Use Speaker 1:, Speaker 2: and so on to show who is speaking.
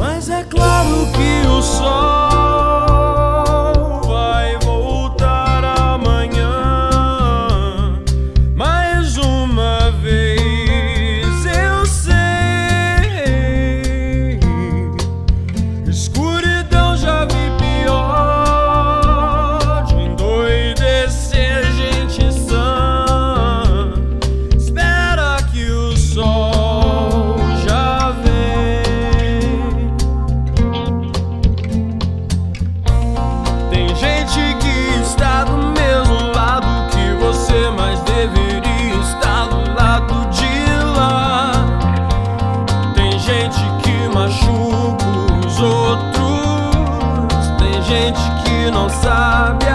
Speaker 1: Mas é claro que o sol vai voltar amanhã. Mais uma vez eu sei, escuridão já vi pior, de endoidecer gente sã. Espera que o sol já vem. Tem gente que está do mesmo lado que você, mas deveria estar do lado de lá. Tem gente que machuca os outros, tem gente que não sabe